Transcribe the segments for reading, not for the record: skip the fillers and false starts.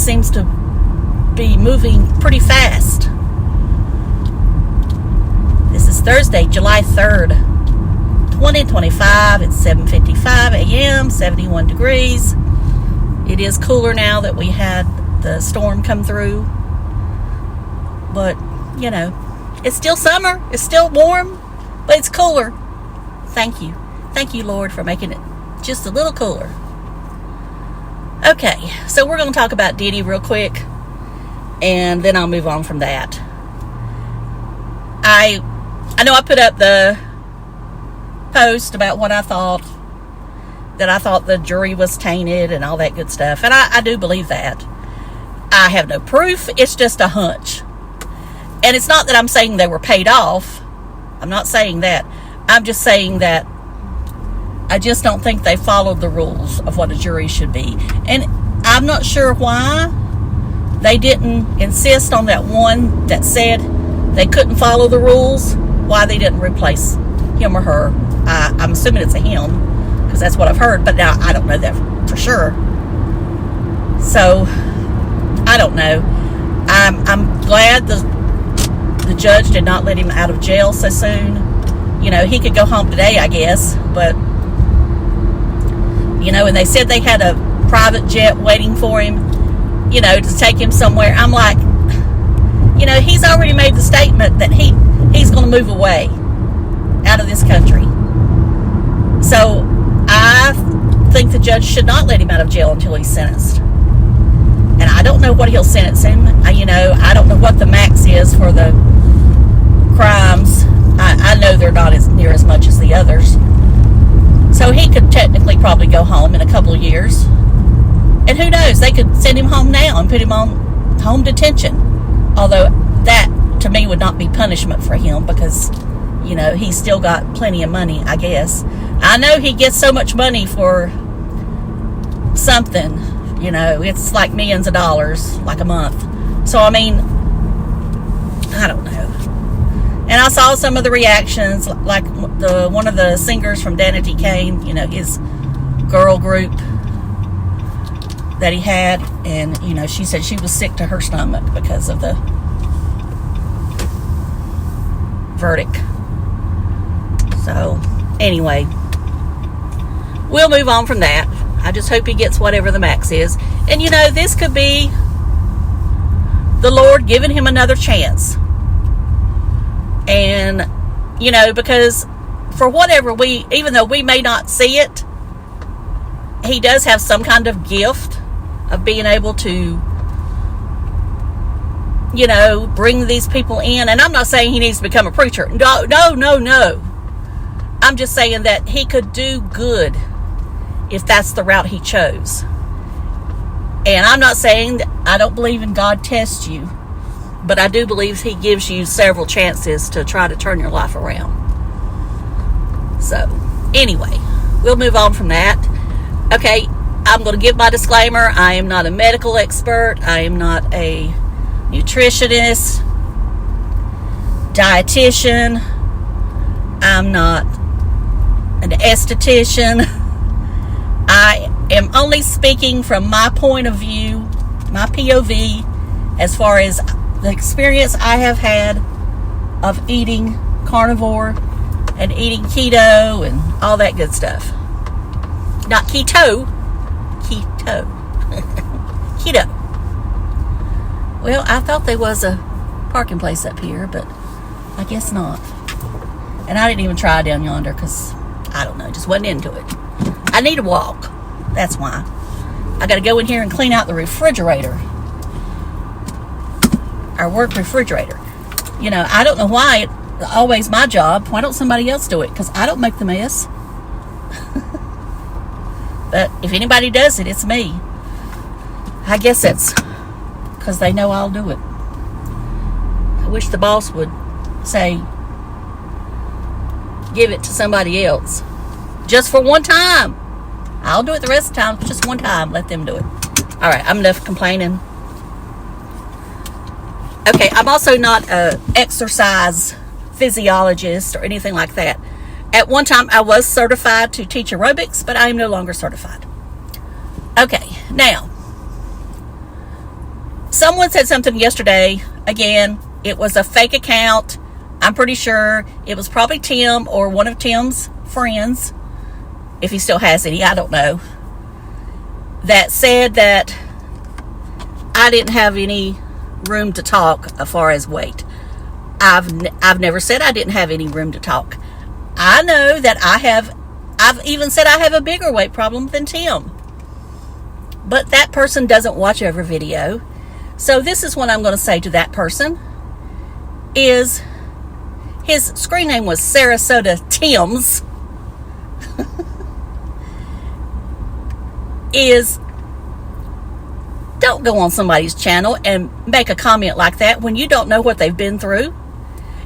seems to be moving pretty fast. This is Thursday, July 3rd, 2025. It's 7:55 a.m., 71 degrees. It is cooler now that we had the storm come through. But, you know, it's still summer. It's still warm, but it's cooler. Thank you. Thank you, Lord, for making it just a little cooler. Okay, so we're going to talk about Diddy real quick, and then I'll move on from that. I know I put up the post about what I thought, that I thought the jury was tainted and all that good stuff, and I do believe that. I have no proof. It's just a hunch. And it's not that I'm saying they were paid off. I'm not saying that. I'm just saying that I just don't think they followed the rules of what a jury should be. And I'm not sure why they didn't insist on that one that said they couldn't follow the rules, why they didn't replace him or her. I'm assuming it's a him, because that's what I've heard, but now I don't know that for sure. So, I don't know. I'm glad the judge did not let him out of jail so soon. You know, he could go home today, I guess, but, you know, and they said they had a private jet waiting for him, you know, to take him somewhere. I'm like, you know, he's already made the statement that he's going to move away out of this country. So I think the judge should not let him out of jail until he's sentenced. And I don't know what he'll sentence him. You know, I don't know what the max is for the crimes. I know they're not near as much as the others. So he could technically probably go home in a couple of years. And who knows, they could send him home now and put him on home detention. Although that, to me, would not be punishment for him because, you know, he's still got plenty of money, I guess. I know he gets so much money for something, you know, it's like millions of dollars, like a month. So, I mean, I don't know. And I saw some of the reactions, like one of the singers from Danity Kane, you know, his girl group that he had, and, you know, she said she was sick to her stomach because of the verdict. So, anyway, we'll move on from that. I just hope he gets whatever the max is. And, you know, this could be the Lord giving him another chance. And, you know, because for whatever even though we may not see it, he does have some kind of gift of being able to, you know, bring these people in. And I'm not saying he needs to become a preacher. No. I'm just saying that he could do good if that's the route he chose. And I'm not saying that I don't believe in God tests you, but I do believe he gives you several chances to try to turn your life around. So, anyway, we'll move on from that. Okay, I'm going to give my disclaimer. I am not a medical expert. I am not a nutritionist, dietitian. I'm not an esthetician. I am only speaking from my point of view, my POV, as far as the experience I have had of eating carnivore and eating keto and all that good stuff. Not keto. Keto. Keto. Well, I thought there was a parking place up here, but I guess not. And I didn't even try down yonder because, I don't know, just wasn't into it. I need a walk. That's why. I got to go in here and clean out the refrigerator. Our work refrigerator. You know, I don't know why it's always my job. Why don't somebody else do it? Because I don't make the mess. But if anybody does it, it's me. I guess it's because they know I'll do it. I wish the boss would say, give it to somebody else. Just for one time. I'll do it the rest of the time. Just one time. Let them do it. All right, I'm enough complaining. Okay, I'm also not an exercise physiologist or anything like that. At one time, I was certified to teach aerobics, but I am no longer certified. Okay, now, Someone said something yesterday. Again, it was a fake account. I'm pretty sure it was probably Tim or one of Tim's friends, if he still has any, I don't know, that said that I didn't have any room to talk as far as weight. I've never said I didn't have any room to talk. I know that I've even said I have a bigger weight problem than Tim. But that person doesn't watch every video. So this is what I'm going to say to that person is, his screen name was Sarasota Tim's, is don't go on somebody's channel and make a comment like that when you don't know what they've been through.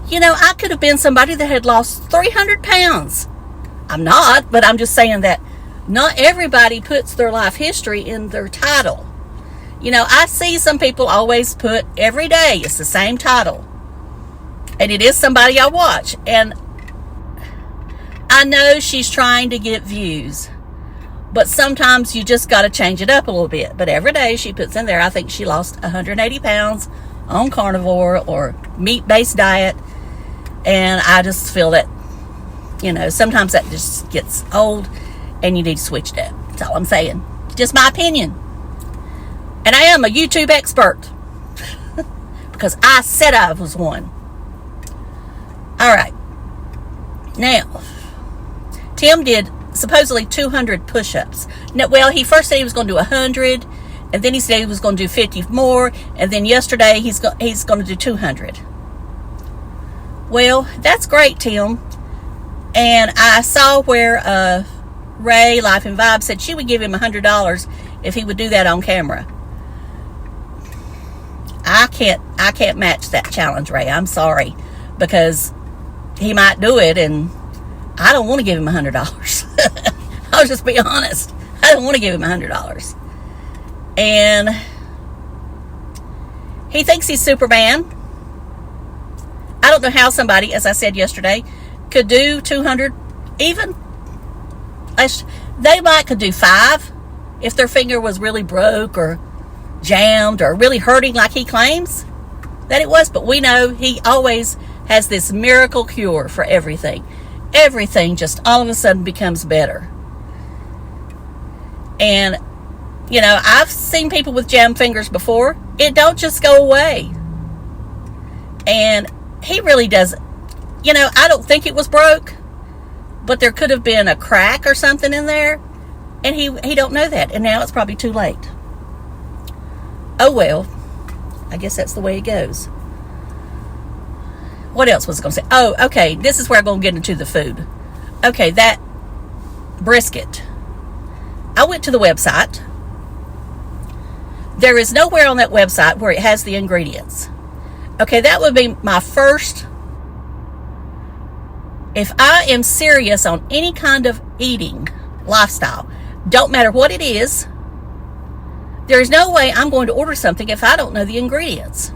You know, I could have been somebody that had lost 300 pounds. I'm not, but I'm just saying that not everybody puts their life history in their title. You know, I see some people always put every day, it's the same title. And it is somebody I watch. And I know she's trying to get views. But sometimes you just got to change it up a little bit. But every day she puts in there, I think she lost 180 pounds on carnivore or meat-based diet. And I just feel that, you know, sometimes that just gets old and you need to switch it up. That's all I'm saying. Just my opinion. And I am a YouTube expert. Because I said I was one. All right. Now, Tim did supposedly 200 push-ups. Now, well, he first said he was going to do 100, and then he said he was going to do 50 more, and then yesterday he's going to do 200. Well, that's great, Tim. And I saw where Ray, Life and Vibe, said she would give him $100 if he would do that on camera. I can't match that challenge, Ray. I'm sorry, because he might do it, and I don't want to give him $100. I'll just be honest. I don't want to give him $100. And he thinks he's Superman. I don't know how somebody, as I said yesterday, could do 200 even. They could do 5 if their finger was really broke or jammed or really hurting like he claims that it was. But we know he always has this miracle cure for everything. Everything just all of a sudden becomes better. And, you know, I've seen people with jammed fingers before. It don't just go away. And he really doesn't. You know, I don't think it was broke, but there could have been a crack or something in there. And he don't know that. And now it's probably too late. Oh, well. I guess that's the way it goes. What else was I going to say? Oh, okay. This is where I'm going to get into the food. Okay, that brisket. I went to the website. There is nowhere on that website where it has the ingredients. Okay, that would be my first. If I am serious on any kind of eating lifestyle, don't matter what it is, there is no way I'm going to order something if I don't know the ingredients.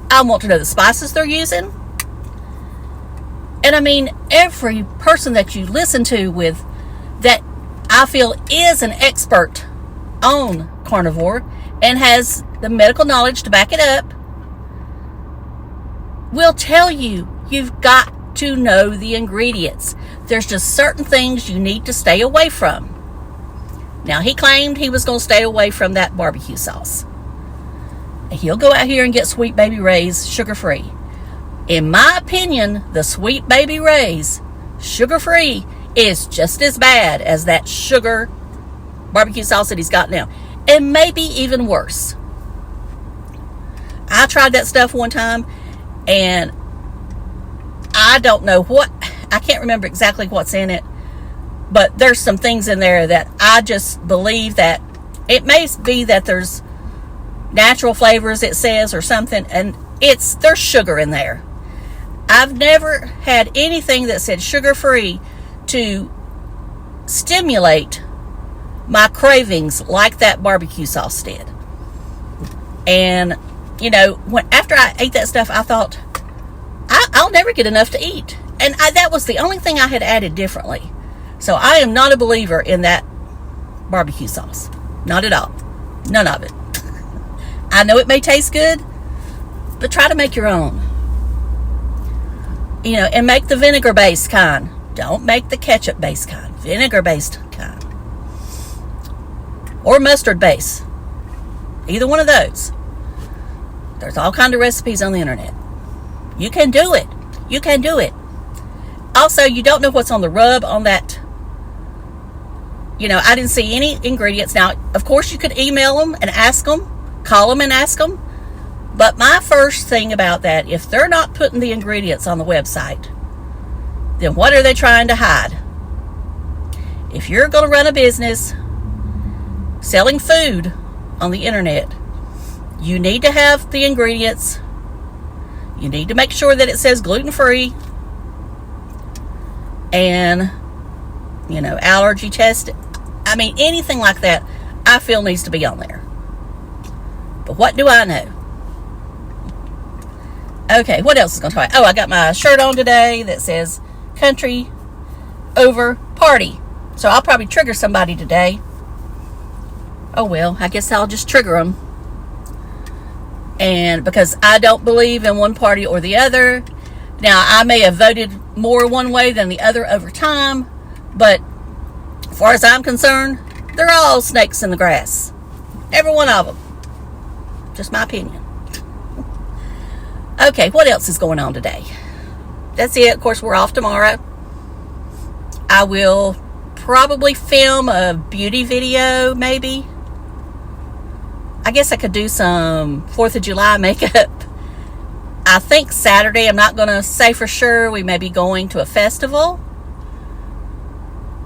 I want to know the spices they're using. And I mean, every person that you listen to with that I feel is an expert on carnivore and has the medical knowledge to back it up will tell you you've got to know the ingredients. There's just certain things you need to stay away from. Now, he claimed he was going to stay away from that barbecue sauce. He'll go out here and get Sweet Baby Ray's sugar-free. In my opinion, the Sweet Baby Ray's sugar-free is just as bad as that sugar barbecue sauce that he's got now. And maybe even worse. I tried that stuff one time, and I don't know I can't remember exactly what's in it, but there's some things in there that I just believe that it may be that there's natural flavors, it says, or something, and there's sugar in there. I've never had anything that said sugar-free to stimulate my cravings like that barbecue sauce did. And, you know, after I ate that stuff, I thought, I'll never get enough to eat. And that was the only thing I had added differently. So I am not a believer in that barbecue sauce. Not at all. None of it. I know it may taste good, but try to make your own. You know, and make the vinegar-based kind. Don't make the ketchup-based kind. Vinegar-based kind. Or mustard-based. Either one of those. There's all kinds of recipes on the internet. You can do it. You can do it. Also, you don't know what's on the rub on that. You know, I didn't see any ingredients. Now, of course, you could email them and ask them. Call them and ask them. But my first thing about that, if they're not putting the ingredients on the website, then what are they trying to hide? If you're going to run a business selling food on the internet, you need to have the ingredients. You need to make sure that it says gluten-free and, you know, allergy tested. I mean, anything like that, I feel needs to be on there. But what do I know? Okay, what else is going to talk about? Oh, I got my shirt on today that says country over party. So I'll probably trigger somebody today. Oh, well, I guess I'll just trigger them. And because I don't believe in one party or the other. Now, I may have voted more one way than the other over time. But as far as I'm concerned, they're all snakes in the grass. Every one of them. Just my opinion. Okay, what else is going on today? That's it. Of course, we're off tomorrow. I will probably film a beauty video, maybe. I guess I could do some 4th of July makeup. I think Saturday, I'm not going to say for sure. We may be going to a festival.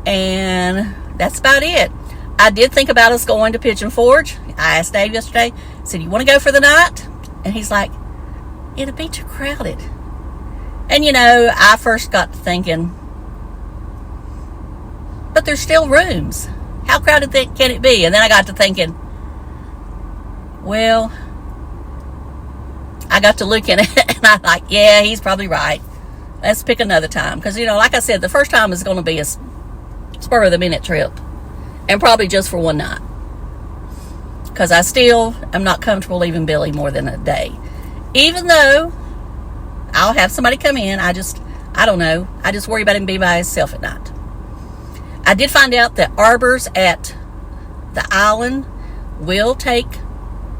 And that's about it. I did think about us going to Pigeon Forge. I asked Dave yesterday. I said, you want to go for the night? And he's like, it'll be too crowded. And you know, I first got to thinking, but there's still rooms. How crowded can it be? And then I got to thinking, well, I got to looking at it and I'm like, yeah, he's probably right. Let's pick another time. Because, you know, like I said, the first time is going to be a spur of the minute trip. And probably just for one night. Because I still am not comfortable leaving Billy more than a day. Even though I'll have somebody come in, I don't know. I just worry about him being by himself at night. I did find out that arbors at the island will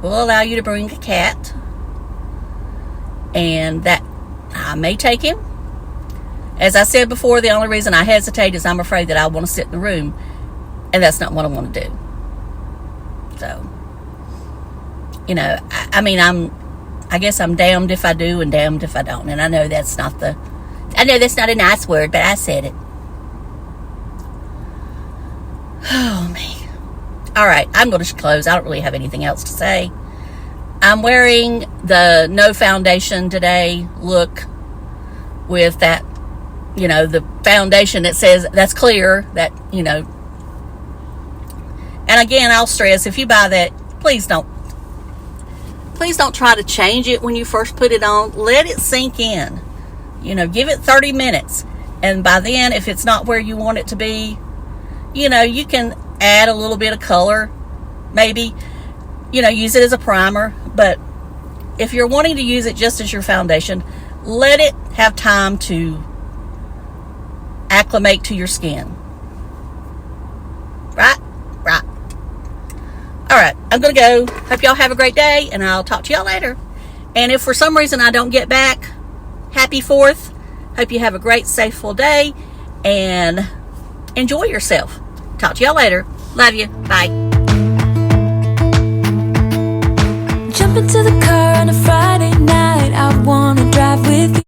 allow you to bring a cat. And that I may take him. As I said before, the only reason I hesitate is I'm afraid that I want to sit in the room. And that's not what I want to do. So, you know, I guess I'm damned if I do and damned if I don't. And I know that's not a nice word, but I said it. Oh, me. All right, I'm going to close. I don't really have anything else to say. I'm wearing the no foundation today look with that, you know, the foundation that says that's clear, that, you know. And again, I'll stress, if you buy that, please don't try to change it when you first put it on. Let it sink in. You know, give it 30 minutes. And by then, if it's not where you want it to be, you know, you can add a little bit of color. Maybe, you know, use it as a primer. But if you're wanting to use it just as your foundation, let it have time to acclimate to your skin. Right? Right. All right, I'm going to go. Hope y'all have a great day, and I'll talk to y'all later. And if for some reason I don't get back, happy 4th. Hope you have a great, safe, full day, and enjoy yourself. Talk to y'all later. Love you. Bye. Jump into the car on a Friday night. I want to drive with you.